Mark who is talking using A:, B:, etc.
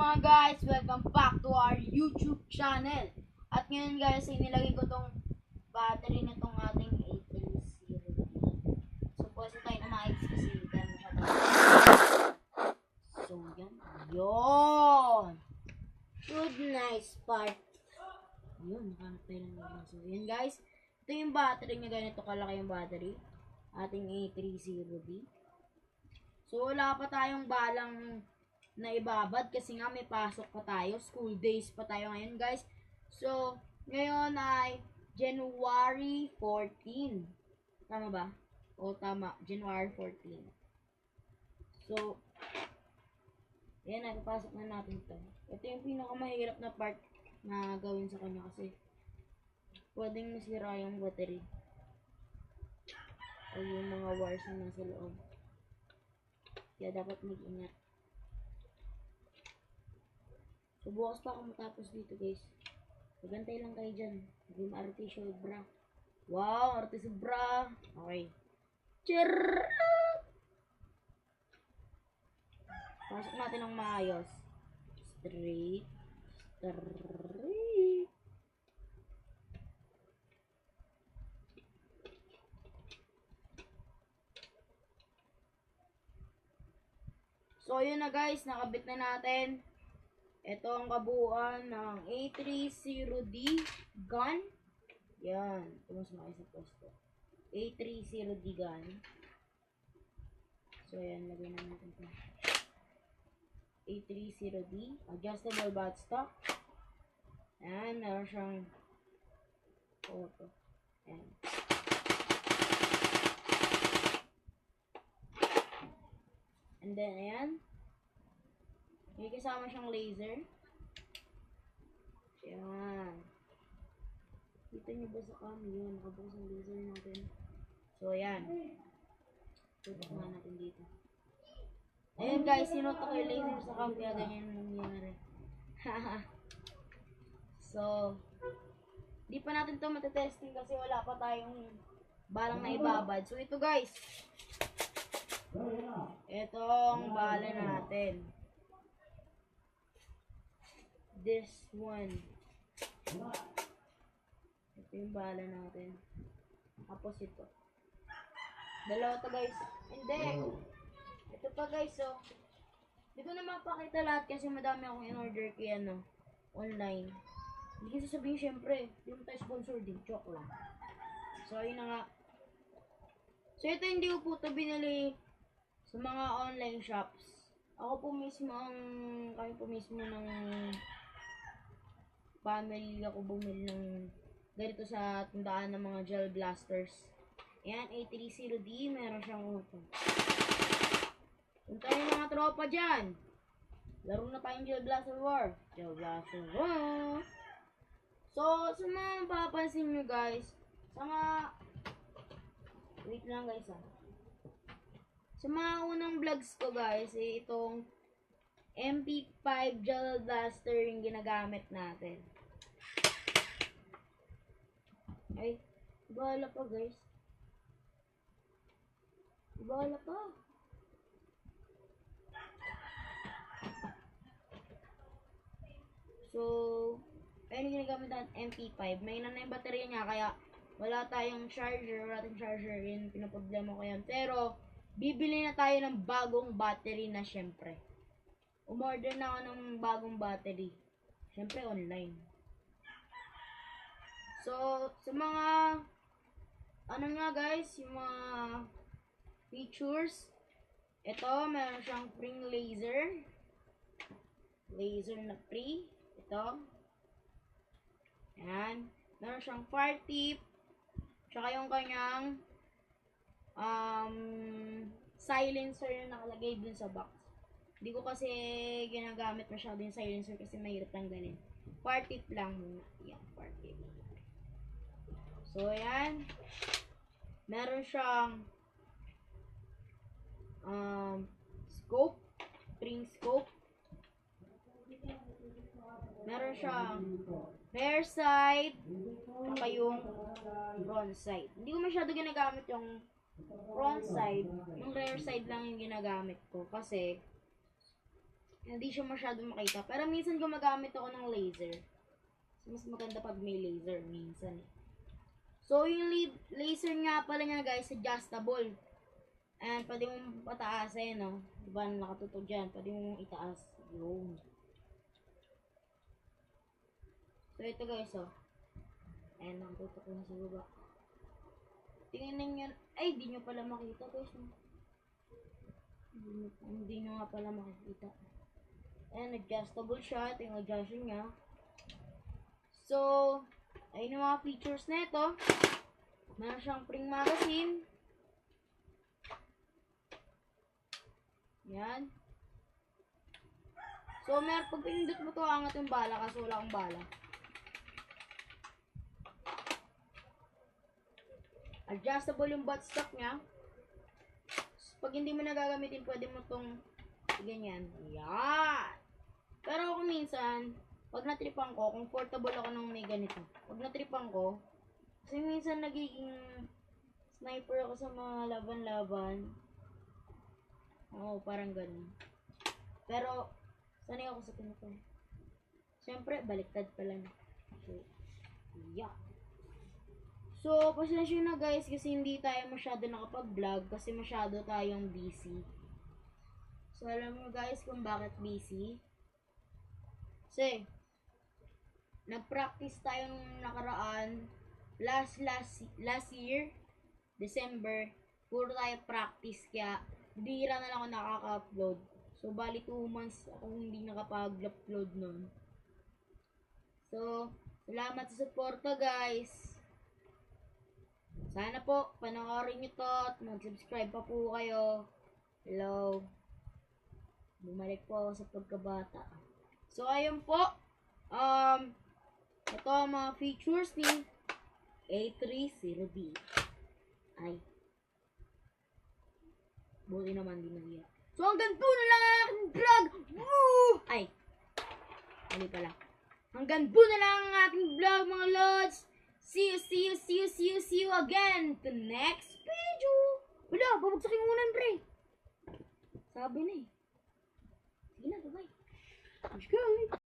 A: mga guys? Welcome back to our YouTube channel. At ngayon guys, inilagay ko tong battery nitong ating A30. So, pwede tayo na maayos kasi dahil masyadong. So, yan. Yun! Good, nice part. Yun, nakanap tayo ng mga. So, yan guys. Ito yung battery niya. Ganito kalaki yung battery. Ating A30B. So, wala pa tayong balang na ibabad kasi nga may pasok pa tayo. School days pa tayo ngayon, guys. So, ngayon ay January 14. Tama ba? O, tama. January 14. So, yan, napapasok na natin ito. Ito yung pinakamahirap na part na gawin sa kanya kasi pwedeng masira yung battery. O yung mga wires na nasa loob. Kaya dapat mag-ingat. So, bukas pa ako matapos dito, guys. Magantay lang kayo dyan. Hindi ma-arte sobra. Wow, arte sobra. Okay. Charot! Pasok natin ng maayos. Straight. Straight. So, yun na guys. Nakabit na natin. Ito ang kabuuan ng A30D gun. Yan. Ito mas maayos sa posto. A30D gun. So, yan. Lagay na natin ito. A30D. Adjustable buttstock. Yan. Meron siyang photo. Yan. And then, ayan. May kasama siyang laser. Ayan. Kita niyo ba sa cam? Yun, nakabukas ang laser natin. So, ayan. Tutok nga natin dito. Ayan guys, sinutok yung laser sa cam kaya ganyan nangyari. So, di pa natin ito matetesting kasi wala pa tayong balang na ibabad. So, ito guys. Itong bala natin. This one. Ito yung bala natin. Tapos ito. Dalawa to guys. Hindi. Ito pa guys, so. Hindi ko na mapakita lahat kasi madami akong in-order kay online. Hindi kasi sabihin syempre, hindi mo tayo sponsor din. Joke lang. So, yun na nga. So, ito hindi ko po ito binili sa mga online shops. Ako po mismo kami po mismo ng family ako bumili ng ganito sa tandaan ng mga gel blasters. Ayan, A30D, meron siyang uto. Punta yung mga tropa dyan. Laro na tayong gel blaster war. Gel blaster war. So, sa mga mapapansin nyo guys, sa mga, wait lang guys sa mga unang vlogs ko guys, itong MP5 gel blaster yung ginagamit natin. Ay, bahala pa guys. Bahala pa. So, ayun yung ginagamit natin MP5. May na yung baterya niya kaya wala tayong charger. Yun, pinaproblema ko yan. Pero, bibili na tayo ng bagong battery na syempre. Umorder na ako ng bagong battery. Syempre, online. So, sa mga nga guys, yung mga features, ito, meron siyang free laser. Laser na free. Ito. Ayan. Meron siyang fire tip. Tsaka yung kanyang silencer na nakalagay dun sa box. Hindi ko kasi ginagamit masyado yung silencer kasi mahirap tanggalin. Fire tip lang muna. Yan, fire tip. So, ayan. Meron siyang scope. Spring scope. Meron siyang rear side. Saka yung front side. Hindi ko masyado ginagamit yung front side. Yung rear side lang yung ginagamit ko. Kasi hindi siya masyadong makita. Pero minsan gumagamit ako ng laser. So, mas maganda pag may laser minsan. So, yung laser nga pala niya guys, adjustable. And pwede mong pataasin, no? Diba nakatutok dyan? Pwede mong itaas. Yun. So, ito guys, oh. Ayan, nakatutok ko na sa baba. Tingnan nyo. Ay, di nyo pala makita guys. Hindi nyo nga pala makikita. Ayan, adjustable siya. Ito yung adjustion niya. So, ayun yung mga features na ito. Meron siyang spring magazine. Yan. So, pag pinindot mo ito, angat yung bala kasi wala akong bala. Adjustable yung buttstock niya. Pag hindi mo nagagamitin, pwede mo itong ganyan. Yan. Pero ako minsan, pag natripan ko, comfortable ako nung may ganito. Pag natripan ko, kasi minsan nagiging sniper ako sa mga laban-laban. Oo, parang ganun. Pero, sanay ako sa ganito. Siyempre, baliktad pala na. So, yeah. So, pasensya na guys kasi hindi tayo masyado nakapag-vlog kasi masyado tayong busy. So, alam mo guys kung bakit busy? Kasi, nag-practice tayo nung nakaraan last year, December, puro tayo practice kaya bihira na lang ako nakaka-upload. So, bali 2 months akong hindi nakapag-upload nun. So, salamat sa suporta guys. Sana po, panoorin nyo to at mag-subscribe pa po kayo. Hello. Bumalik po ako sa pagkabata. So, ayun po. Ito ang mga features ni A30D. Ay. Buti naman din nahiya. So, hanggang doon na lang ang aking vlog. Woo! Ay. Mali pala. Hanggang doon na lang ang aking vlog, mga lods. See you again to next video. Wala, babagsakin muna yung pre. Sabi na eh. Sige na, bye-bye. Let's go.